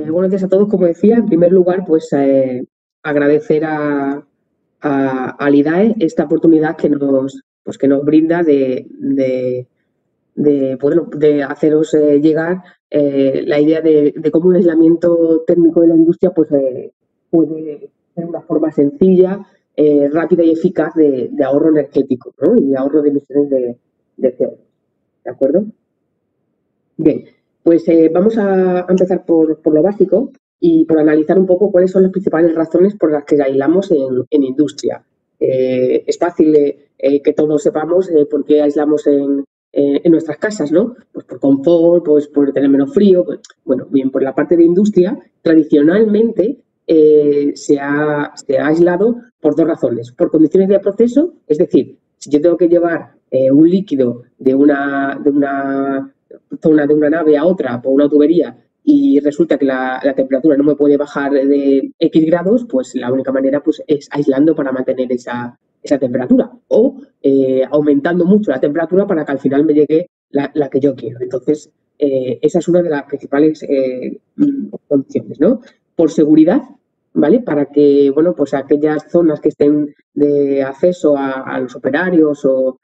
Buenos días a todos. Como decía, en primer lugar, pues agradecer al IDAE esta oportunidad que nos brinda de haceros llegar la idea de cómo un aislamiento térmico de la industria puede ser una forma sencilla, rápida y eficaz de ahorro energético, ¿no? Y ahorro de emisiones de CO2. ¿De acuerdo? Bien, pues vamos a empezar por lo básico y por analizar un poco cuáles son las principales razones por las que aislamos en industria. Es fácil que todos sepamos por qué aislamos en nuestras casas, ¿no? Pues por confort, pues por tener menos frío. Pues, bueno, bien, por la parte de industria, tradicionalmente se ha aislado por dos razones. Por condiciones de proceso, es decir, si yo tengo que llevar un líquido de una zona de una nave a otra por una tubería y resulta que la temperatura no me puede bajar de X grados, pues la única manera pues, es aislando para mantener esa temperatura o aumentando mucho la temperatura para que al final me llegue la que yo quiero. Entonces, esa es una de las principales condiciones, ¿no? Por seguridad, ¿vale? Para que, bueno, pues aquellas zonas que estén de acceso a los operarios o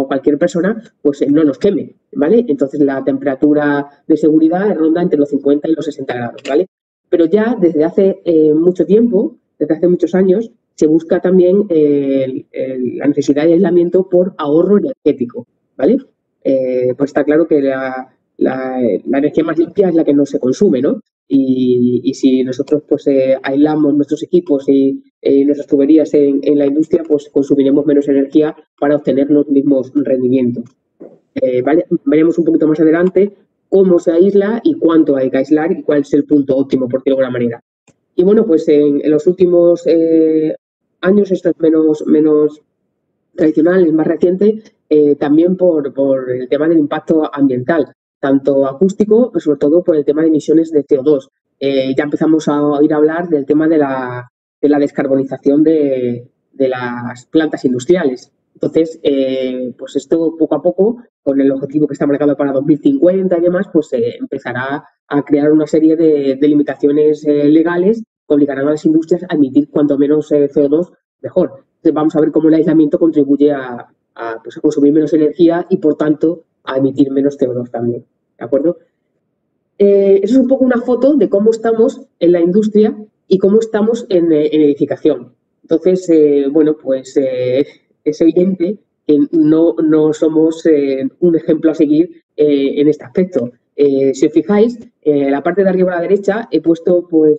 cualquier persona, pues no nos queme, ¿vale? Entonces la temperatura de seguridad ronda entre los 50 y los 60 grados, ¿vale? Pero ya desde hace mucho tiempo, desde hace muchos años, se busca también la necesidad de aislamiento por ahorro energético, ¿vale? Pues está claro que la energía más limpia es la que no se consume, ¿no? Y si nosotros pues aislamos nuestros equipos y nuestras tuberías en la industria, pues consumiremos menos energía para obtener los mismos rendimientos. ¿Vale? Veremos un poquito más adelante cómo se aísla y cuánto hay que aislar y cuál es el punto óptimo, por decirlo de alguna manera. Y bueno, pues en los últimos años esto es menos tradicional, es más reciente, también por el tema del impacto ambiental, tanto acústico, pero sobre todo por el tema de emisiones de CO2. Ya empezamos a oír hablar del tema de la descarbonización de las plantas industriales. Entonces, pues esto poco a poco, con el objetivo que está marcado para 2050 y demás, pues empezará a crear una serie de limitaciones legales que obligarán a las industrias a emitir cuanto menos CO2 mejor. Entonces, vamos a ver cómo el aislamiento contribuye a consumir menos energía y, por tanto, a emitir menos CO2 también. ¿De acuerdo? Eso es un poco una foto de cómo estamos en la industria y cómo estamos en edificación. Entonces, bueno, pues es evidente que no somos un ejemplo a seguir en este aspecto. Si os fijáis, la parte de arriba a la derecha he puesto, pues,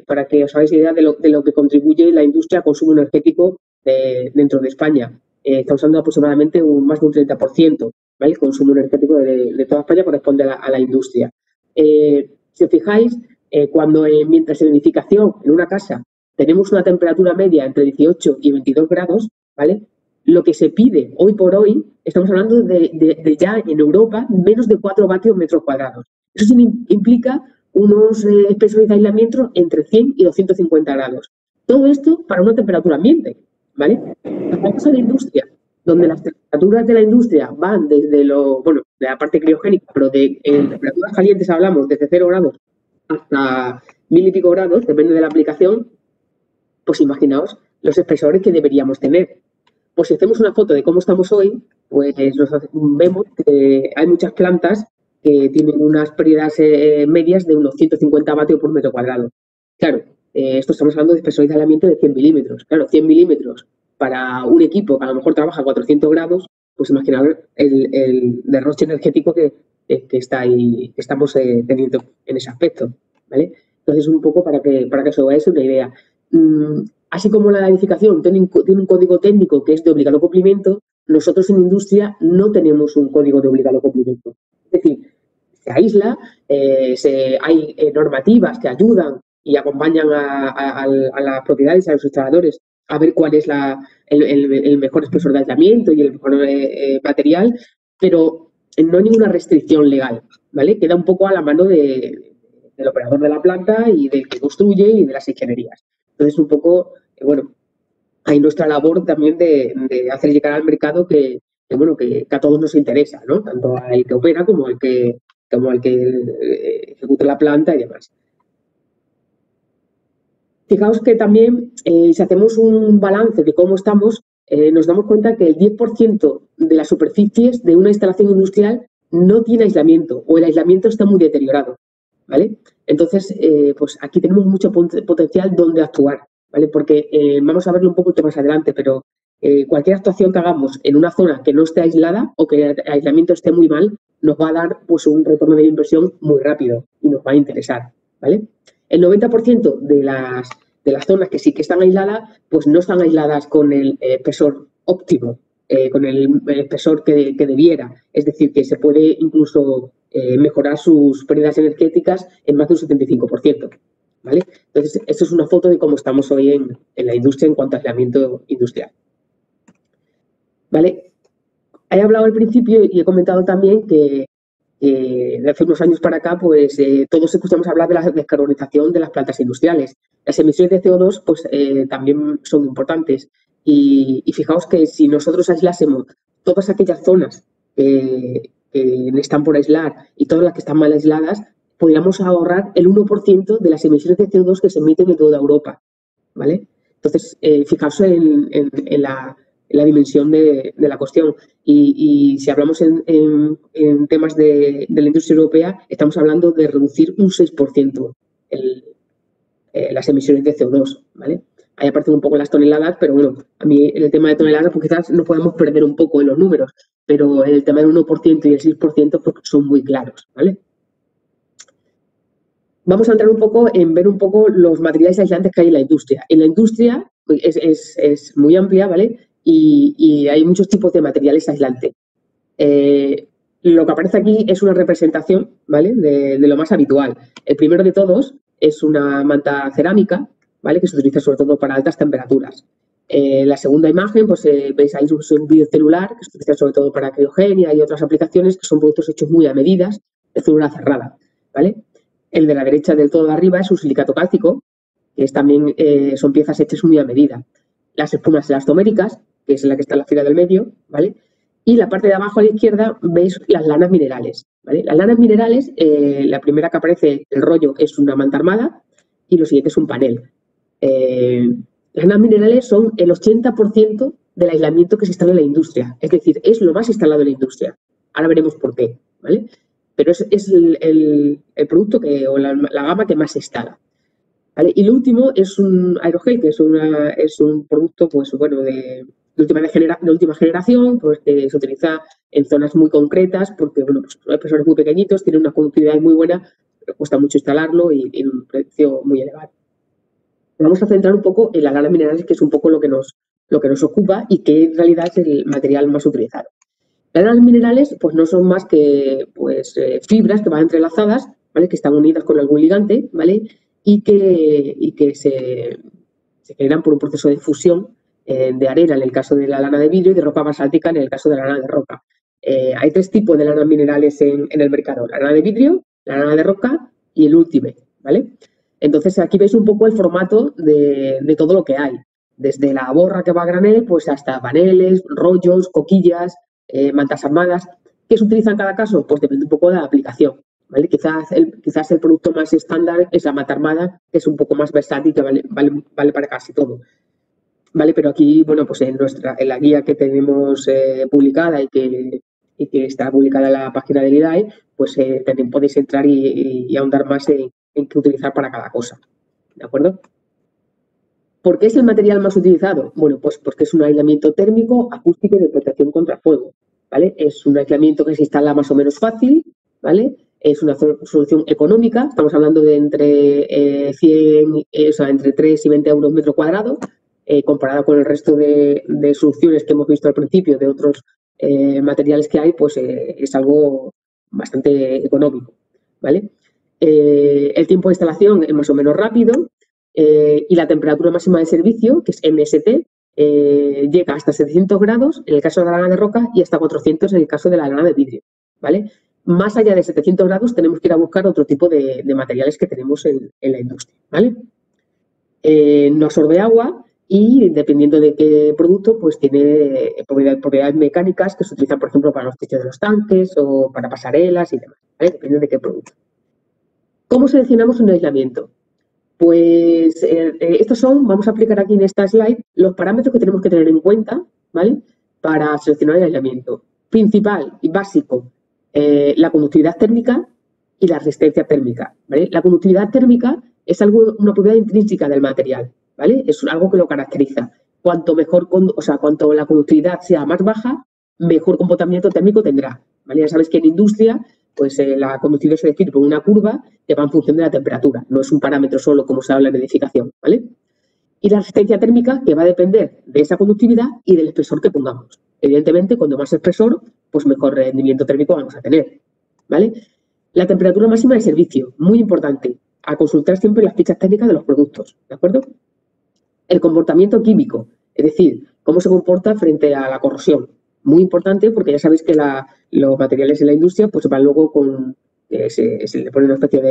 para que os hagáis idea de lo que contribuye la industria al consumo energético dentro de España. Estamos hablando aproximadamente más de un 30%, ¿vale? El consumo energético de toda España corresponde a la industria. Si os fijáis, mientras en edificación, en una casa, tenemos una temperatura media entre 18 y 22 grados, ¿vale? Lo que se pide hoy por hoy, estamos hablando de ya en Europa, menos de 4 vatios metros cuadrados. Eso implica unos espesores de aislamiento entre 100 y 250 grados. Todo esto para una temperatura ambiente, ¿vale? Vamos a la industria, donde las temperaturas de la industria van desde de la parte criogénica, pero en temperaturas calientes hablamos desde 0 grados hasta 1000 y pico grados, depende de la aplicación. Pues imaginaos los espesores que deberíamos tener. Pues si hacemos una foto de cómo estamos hoy, pues vemos que hay muchas plantas que tienen unas pérdidas medias de unos 150 vatios por metro cuadrado. Claro, esto estamos hablando de espesores de aislamiento de 100 milímetros. Claro, 100 milímetros para un equipo que a lo mejor trabaja a 400 grados, pues imaginaos el derroche energético que estamos teniendo en ese aspecto, ¿vale? Entonces, un poco para que os hagáis una idea. Así como la edificación tiene un código técnico que es de obligado cumplimiento, nosotros en industria no tenemos un código de obligado cumplimiento. Es decir, se aísla, hay normativas que ayudan y acompañan a las propiedades y a los instaladores a ver cuál es el mejor espesor de aislamiento y el mejor material, pero no hay ninguna restricción legal, ¿vale? Queda un poco a la mano del operador de la planta y del que construye y de las ingenierías. Entonces, un poco, bueno, hay nuestra labor también de hacer llegar al mercado que a todos nos interesa, ¿no? Tanto al que opera como al que ejecuta la planta y demás. Fijaos que también, si hacemos un balance de cómo estamos, nos damos cuenta que el 10% de las superficies de una instalación industrial no tiene aislamiento o el aislamiento está muy deteriorado, ¿vale? Entonces, pues aquí tenemos mucho potencial donde actuar, ¿vale? Porque vamos a verlo un poquito más adelante, pero cualquier actuación que hagamos en una zona que no esté aislada o que el aislamiento esté muy mal, nos va a dar pues un retorno de inversión muy rápido y nos va a interesar, ¿vale? El 90% de las zonas que sí que están aisladas, pues no están aisladas con el espesor óptimo, con el espesor que debiera. Es decir, que se puede incluso mejorar sus pérdidas energéticas en más de un 75%. ¿Vale? Entonces, esto es una foto de cómo estamos hoy en la industria en cuanto a aislamiento industrial. ¿Vale? He hablado al principio y he comentado también que de hace unos años para acá, pues todos escuchamos hablar de la descarbonización de las plantas industriales. Las emisiones de CO2 pues, también son importantes. Y fijaos que si nosotros aislásemos todas aquellas zonas que están por aislar y todas las que están mal aisladas, podríamos ahorrar el 1% de las emisiones de CO2 que se emiten en toda Europa. ¿Vale? Entonces, fijaos en la dimensión de la cuestión. Y si hablamos en temas de la industria europea, estamos hablando de reducir un 6% las emisiones de CO2, ¿vale? Ahí aparecen un poco las toneladas, pero bueno, a mí en el tema de toneladas pues quizás nos podemos perder un poco en los números, pero en el tema del 1% y el 6% pues son muy claros, ¿vale? Vamos a entrar un poco en ver un poco los materiales aislantes que hay en la industria. En la industria es muy amplia, ¿vale? Y hay muchos tipos de materiales aislantes. Lo que aparece aquí es una representación, ¿vale? De lo más habitual. El primero de todos es una manta cerámica, ¿vale? Que se utiliza sobre todo para altas temperaturas. La segunda imagen, pues veis ahí un biocelular que se utiliza sobre todo para criogenia y otras aplicaciones que son productos hechos muy a medidas de célula cerrada, ¿vale? El de la derecha del todo de arriba es un silicato cálcico, que también son piezas hechas muy a medida. Las espumas elastoméricas, que es la que está en la fila del medio, ¿vale? Y la parte de abajo a la izquierda veis las lanas minerales, ¿vale? Las lanas minerales, la primera que aparece, el rollo, es una manta armada y lo siguiente es un panel. Las lanas minerales son el 80% del aislamiento que se instala en la industria, es decir, es lo más instalado en la industria. Ahora veremos por qué, ¿vale? Pero es el producto o la gama que más se instala. ¿Vale? Y lo último es un aerogel, que es un producto pues, bueno, de última generación, pues, que se utiliza en zonas muy concretas porque bueno, pues, son espesores muy pequeñitos, tiene una conductividad muy buena, pero cuesta mucho instalarlo y tiene un precio muy elevado. Vamos a centrar un poco en las lanas minerales, que es un poco lo que nos ocupa y que en realidad es el material más utilizado. Las lanas minerales pues, no son más que pues, fibras que van entrelazadas, ¿vale? Que están unidas con algún ligante, ¿vale? Y que se generan por un proceso de fusión de arena en el caso de la lana de vidrio y de roca basáltica en el caso de la lana de roca. Hay tres tipos de lanas minerales en el mercado: la lana de vidrio, la lana de roca y el Ultimate, ¿vale? Entonces aquí veis un poco el formato de todo lo que hay, desde la borra que va a granel pues hasta paneles, rollos, coquillas, mantas armadas. ¿Qué se utiliza en cada caso? Pues depende un poco de la aplicación. ¿Vale? Quizás el producto más estándar es la manta armada, que es un poco más versátil, que vale para casi todo. ¿Vale? Pero aquí, bueno, pues en la guía que tenemos publicada y que está publicada en la página del IDAE, pues también podéis entrar y ahondar más en qué utilizar para cada cosa. ¿De acuerdo? ¿Por qué es el material más utilizado? Bueno, pues porque es un aislamiento térmico, acústico y de protección contra fuego, ¿vale? Es un aislamiento que se instala más o menos fácil, ¿vale? Es una solución económica, estamos hablando de entre 3 y 20 euros metro cuadrado, comparado con el resto de soluciones que hemos visto al principio de otros materiales que hay, pues es algo bastante económico, ¿vale? El tiempo de instalación es más o menos rápido y la temperatura máxima de servicio, que es MST, llega hasta 700 grados en el caso de la lana de roca y hasta 400 en el caso de la lana de vidrio, ¿vale? Más allá de 700 grados tenemos que ir a buscar otro tipo de materiales que tenemos en la industria, ¿vale? No absorbe agua y dependiendo de qué producto, pues tiene propiedades mecánicas que se utilizan, por ejemplo, para los techos de los tanques o para pasarelas y demás, ¿vale? Depende de qué producto. ¿Cómo seleccionamos un aislamiento? Pues estos son, vamos a aplicar aquí en esta slide, los parámetros que tenemos que tener en cuenta, ¿vale? Para seleccionar el aislamiento. Principal y básico, la conductividad térmica y la resistencia térmica, ¿vale? La conductividad térmica es una propiedad intrínseca del material, ¿vale? Es algo que lo caracteriza. Cuanto mejor, cuanto la conductividad sea más baja, mejor comportamiento térmico tendrá, ¿vale? Ya sabes que en industria pues la conductividad se define por una curva que va en función de la temperatura, no es un parámetro solo como se habla en edificación, ¿vale? Y la resistencia térmica que va a depender de esa conductividad y del espesor que pongamos. Evidentemente, cuando más espesor, pues mejor rendimiento térmico vamos a tener, ¿vale? La temperatura máxima de servicio, muy importante, a consultar siempre las fichas técnicas de los productos, ¿de acuerdo? El comportamiento químico, es decir, cómo se comporta frente a la corrosión, muy importante porque ya sabéis que los materiales en la industria pues van luego con, se le pone una especie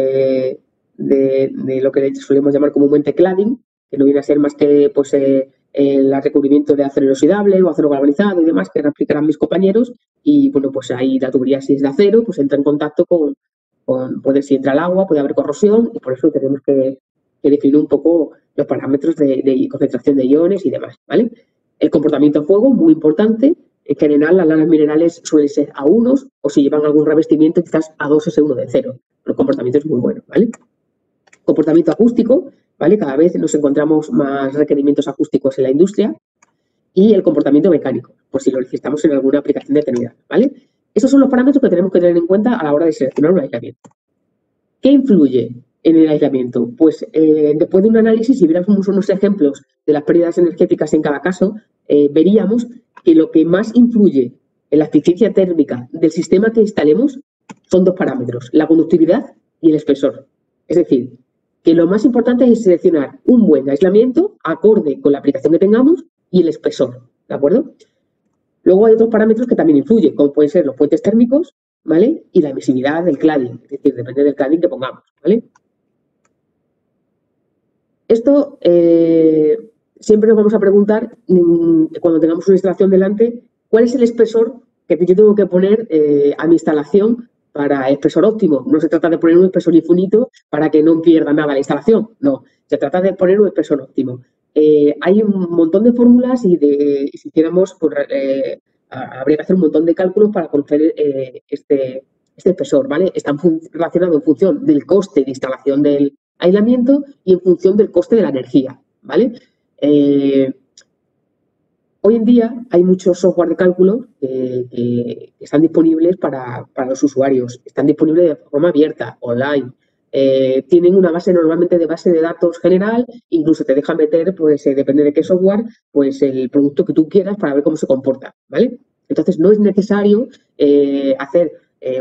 de lo que solemos llamar comúnmente cladding, que no viene a ser más que pues, el recubrimiento de acero inoxidable o acero galvanizado y demás, que replicarán mis compañeros, y bueno, pues ahí la tubería si es de acero, pues entra en contacto puede si entra el agua, puede haber corrosión, y por eso tenemos que definir un poco los parámetros de concentración de iones y demás, ¿vale? El comportamiento a fuego, muy importante. En general, las lanas minerales suelen ser A1 o si llevan algún revestimiento, quizás A2 S1 de cero. Pero el comportamiento es muy bueno, ¿vale? Comportamiento acústico, ¿vale? Cada vez nos encontramos más requerimientos acústicos en la industria. Y el comportamiento mecánico, por si lo necesitamos en alguna aplicación determinada, ¿vale? Esos son los parámetros que tenemos que tener en cuenta a la hora de seleccionar un aislamiento. ¿Qué influye en el aislamiento? Pues después de un análisis, si viéramos unos ejemplos de las pérdidas energéticas en cada caso, veríamos que lo que más influye en la eficiencia térmica del sistema que instalemos son dos parámetros, la conductividad y el espesor. Es decir, que lo más importante es seleccionar un buen aislamiento acorde con la aplicación que tengamos y el espesor, ¿de acuerdo? Luego hay otros parámetros que también influyen, como pueden ser los puentes térmicos, ¿vale? Y la emisividad del cladding, es decir, depende del cladding que pongamos, ¿vale? Esto siempre nos vamos a preguntar, cuando tengamos una instalación delante, ¿cuál es el espesor que yo tengo que poner a mi instalación para espesor óptimo? No se trata de poner un espesor infinito para que no pierda nada la instalación, no. Se trata de poner un espesor óptimo. Hay un montón de fórmulas y si hiciéramos, pues, habría que hacer un montón de cálculos para conocer este espesor, ¿vale? Están relacionados en función del coste de instalación del aislamiento y en función del coste de la energía, ¿vale? Hoy en día hay muchos software de cálculo que están disponibles para los usuarios, están disponibles de forma abierta, online. Tienen una base normalmente de base de datos general, incluso te deja meter, pues depende de qué software, pues el producto que tú quieras para ver cómo se comporta, ¿vale? Entonces no es necesario hacer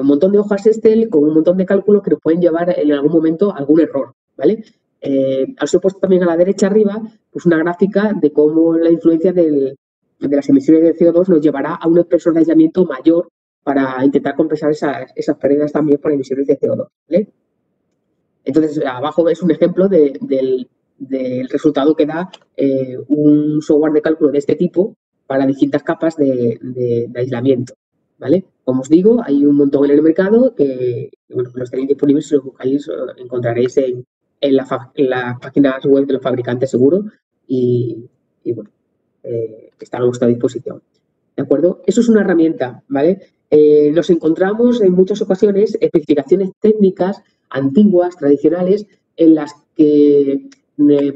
un montón de hojas Excel con un montón de cálculos que nos pueden llevar en algún momento a algún error, ¿vale? Os he puesto también a la derecha arriba pues una gráfica de cómo la influencia de las emisiones de CO2 nos llevará a un espesor de aislamiento mayor para intentar compensar esas pérdidas también por emisiones de CO2, ¿vale? Entonces, abajo ves un ejemplo del resultado que da un software de cálculo de este tipo para distintas capas de aislamiento, ¿vale? Como os digo, hay un montón en el mercado que bueno, los tenéis disponibles, si los buscáis encontraréis en las páginas web de los fabricantes seguro y bueno, están a vuestra disposición. ¿De acuerdo? Eso es una herramienta, ¿vale? Nos encontramos en muchas ocasiones especificaciones técnicas antiguas, tradicionales, en las que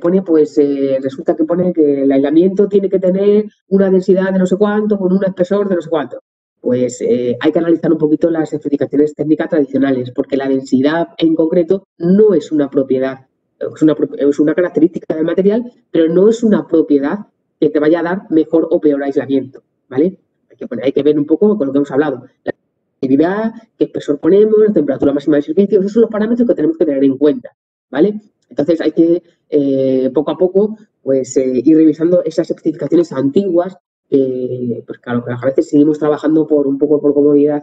pone, pues, resulta que pone que el aislamiento tiene que tener una densidad de no sé cuánto, con un espesor de no sé cuánto. Pues hay que analizar un poquito las especificaciones técnicas tradicionales, porque la densidad en concreto no es una propiedad, es una característica del material, pero no es una propiedad que te vaya a dar mejor o peor aislamiento, ¿vale? Hay que ver un poco con lo que hemos hablado. La actividad, qué espesor ponemos, la temperatura máxima de servicio, esos son los parámetros que tenemos que tener en cuenta, ¿vale? Entonces hay que poco a poco pues ir revisando esas especificaciones antiguas, pues claro, que a veces seguimos trabajando un poco por comodidad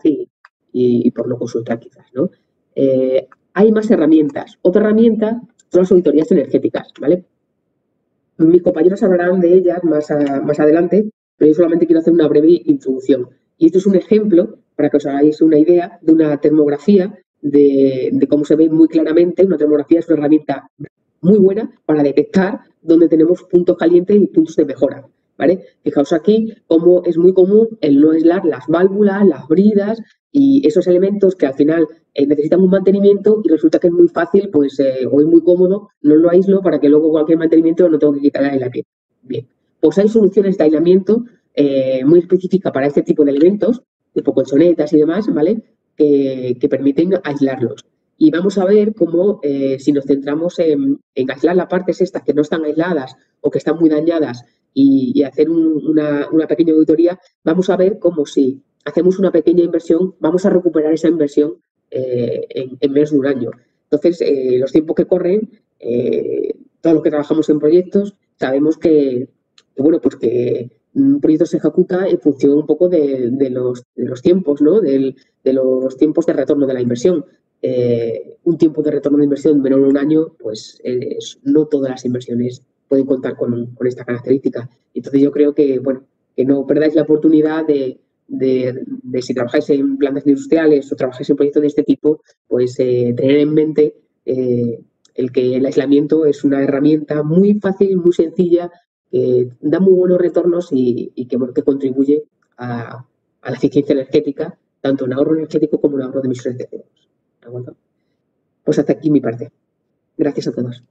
y por no consultar quizás, ¿no? Hay más herramientas. Otra herramienta son las auditorías energéticas, ¿vale? Mis compañeros hablarán de ellas más adelante, pero yo solamente quiero hacer una breve introducción. Y esto es un ejemplo, para que os hagáis una idea, de una termografía, de cómo se ve muy claramente. Una termografía es una herramienta muy buena para detectar dónde tenemos puntos calientes y puntos de mejora, ¿vale? Fijaos aquí cómo es muy común el no aislar las válvulas, las bridas y esos elementos que al final necesitan un mantenimiento y resulta que es muy fácil, pues, o es muy cómodo, no lo aíslo para que luego cualquier mantenimiento no tengo que quitar el aislamiento. Bien, pues hay soluciones de aislamiento muy específicas para este tipo de elementos, tipo colchonetas y demás, ¿vale? Que permiten aislarlos. Y vamos a ver cómo, si nos centramos en aislar las partes estas que no están aisladas o que están muy dañadas y hacer una pequeña auditoría, vamos a ver cómo si hacemos una pequeña inversión, vamos a recuperar esa inversión en menos de un año. Entonces, los tiempos que corren, todos los que trabajamos en proyectos, sabemos bueno, pues que un proyecto se ejecuta en función un poco de los tiempos, ¿no? De los tiempos de retorno de la inversión. Un tiempo de retorno de inversión menor a un año, pues no todas las inversiones pueden contar con esta característica. Entonces yo creo que, bueno, que no perdáis la oportunidad de si trabajáis en plantas industriales o trabajáis en proyectos de este tipo, pues tener en mente el que el aislamiento es una herramienta muy fácil, muy sencilla, que da muy buenos retornos y que, bueno, que contribuye a la eficiencia energética, tanto en ahorro energético como en ahorro de emisiones de CO2. ¿De acuerdo? Pues hasta aquí mi parte. Gracias a todos.